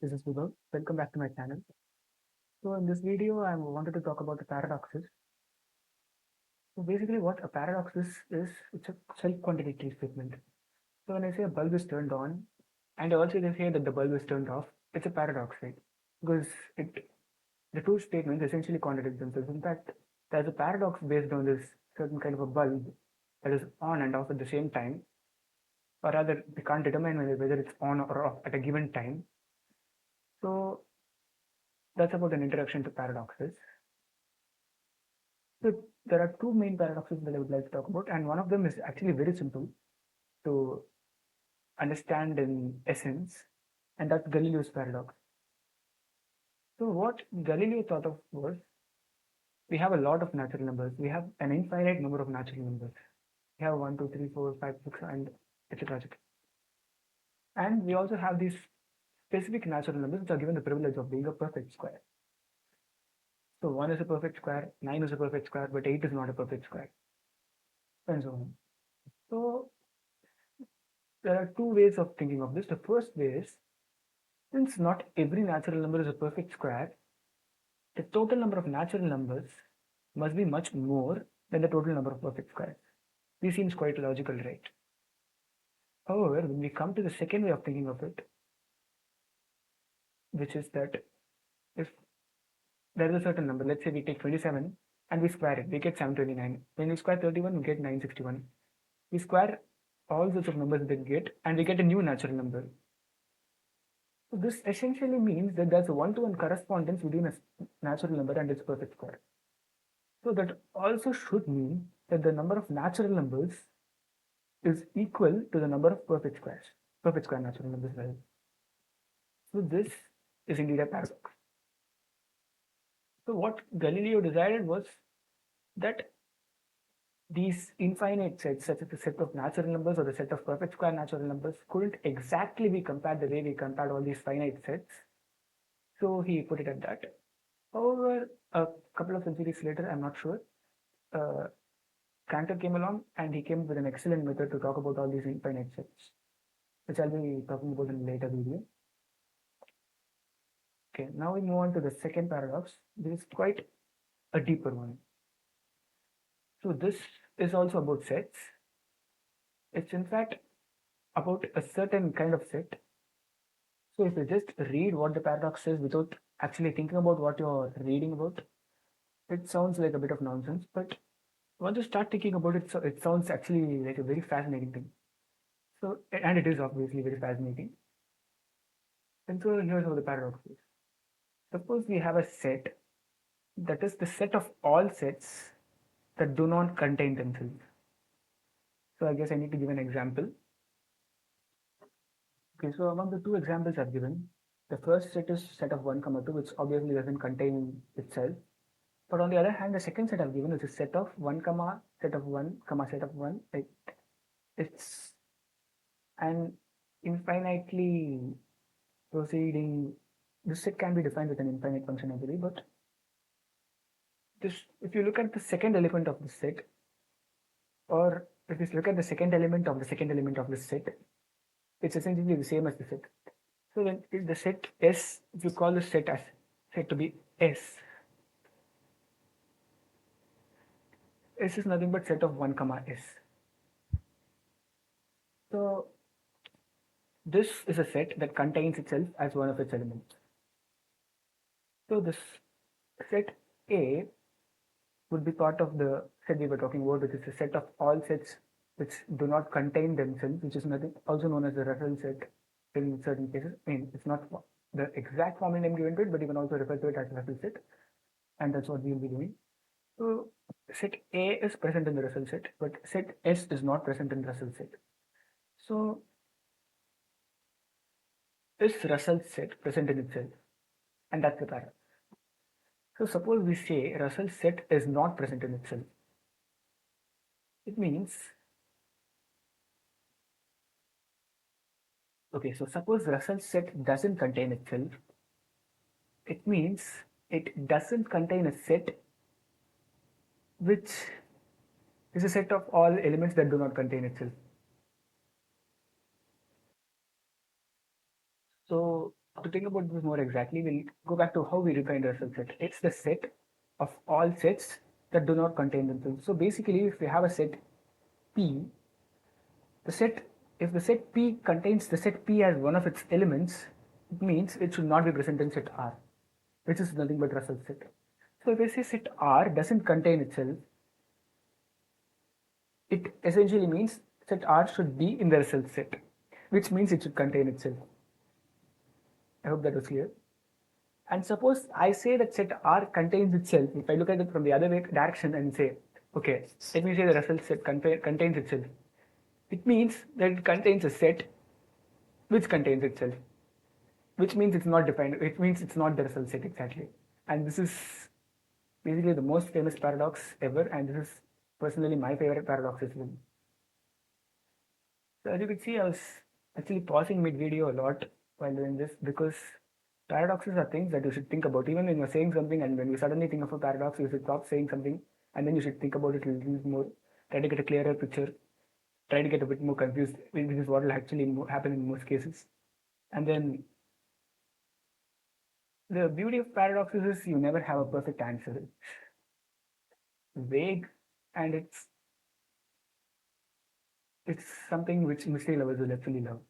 This is Vibhav. Welcome back to my channel. So in this video, I wanted to talk about the paradoxes. So basically what a paradox is it's a self-contradictory statement. So when I say a bulb is turned on, and I also can say that the bulb is turned off, it's a paradox, right? Because the two statements essentially contradict themselves. In fact, there's a paradox based on this certain kind of a bulb that is on and off at the same time, or rather, we can't determine whether it's on or off at a given time. So that's about an introduction to paradoxes. So there are two main paradoxes that I would like to talk about, and one of them is actually very simple to understand in essence, and that's Galileo's paradox. So what Galileo thought of was we have a lot of natural numbers. We have an infinite number of natural numbers. We have 1, 2, 3, 4, 5, 6, and etc. And we also have these specific natural numbers which are given the privilege of being a perfect square. So 1 is a perfect square, 9 is a perfect square, but 8 is not a perfect square, and so on. So there are two ways of thinking of this. The first way is since not every natural number is a perfect square, the total number of natural numbers must be much more than the total number of perfect squares. This seems quite logical, right? However, when we come to the second way of thinking of it, which is that if there is a certain number, let's say we take 27 and we square it, we get 729. When we square 31, we get 961. We square all sorts of numbers that we get and we get a new natural number. So this essentially means that there's a one-to-one correspondence between a natural number and its perfect square. So that also should mean that the number of natural numbers is equal to the number of perfect square natural numbers. Right? So this is indeed a paradox. So what Galileo decided was that these infinite sets, such as the set of natural numbers or the set of perfect square natural numbers, couldn't exactly be compared the way we compared all these finite sets. So he put it at that. However, a couple of centuries later, I'm not sure, uh, Cantor came along and he came with an excellent method to talk about all these infinite sets, which I'll be talking about in a later video. Okay, now we move on to the second paradox. This is quite a deeper one. So this is also about sets. It's in fact about a certain kind of set. So if you just read what the paradox says without actually thinking about what you're reading about, it sounds like a bit of nonsense. But once you start thinking about it, so it sounds actually like a very fascinating thing. So, and it is obviously very fascinating. And so here's how the paradox is. Suppose we have a set that is the set of all sets that do not contain themselves. So I guess I need to give an example. Okay, so among the two examples I've given, the first set is set of 1, comma 2, which obviously doesn't contain itself. But on the other hand, the second set I've given is a set of 1, comma, set of 1, comma, set of 1. It's an infinitely proceeding. This set can be defined with an infinite function, I believe, but this, if you look at the second element of the set, or if you look at the second element of the second element of the set, it's essentially the same as the set. So then if the set S, if you call the set as set to be S, S is nothing but set of 1, comma S. So this is a set that contains itself as one of its elements. So this set A would be part of the set we were talking about, which is a set of all sets which do not contain themselves, which is nothing, also known as the Russell set in certain cases. I mean, it's not the exact formal name given to it, but you can also refer to it as Russell set, and that's what we'll be doing. So set A is present in the Russell set, but set S is not present in Russell set. So is Russell set present in itself? And that's the paradox. So suppose we say Russell set is not present in itself. It means, okay, so suppose Russell set doesn't contain itself. It means it doesn't contain a set which is a set of all elements that do not contain itself. So To think about this more exactly, we'll go back to how we define the Russell set. It's the set of all sets that do not contain themselves. So basically, if we have a set P, the set if the set P contains the set P as one of its elements, it means it should not be present in set R, which is nothing but Russell set. So if I say set R doesn't contain itself, it essentially means set R should be in the Russell set, which means it should contain itself. I hope that was clear. And suppose I say that set R contains itself, if I look at it from the other direction and say, okay, let me say the Russell set contains itself. It means that it contains a set which contains itself, which means it's not defined, it means it's not the Russell set exactly. And this is basically the most famous paradox ever, and this is personally my favorite paradox as well. So as you can see, I was actually pausing mid-video a lot while doing this because paradoxes are things that you should think about. Even when you're saying something and when you suddenly think of a paradox, you should stop saying something and then you should think about it a little more, try to get a clearer picture, try to get a bit more confused, which is what will actually happen in most cases. And then the beauty of paradoxes is you never have a perfect answer. It's vague and it's something which mystery lovers will actually love.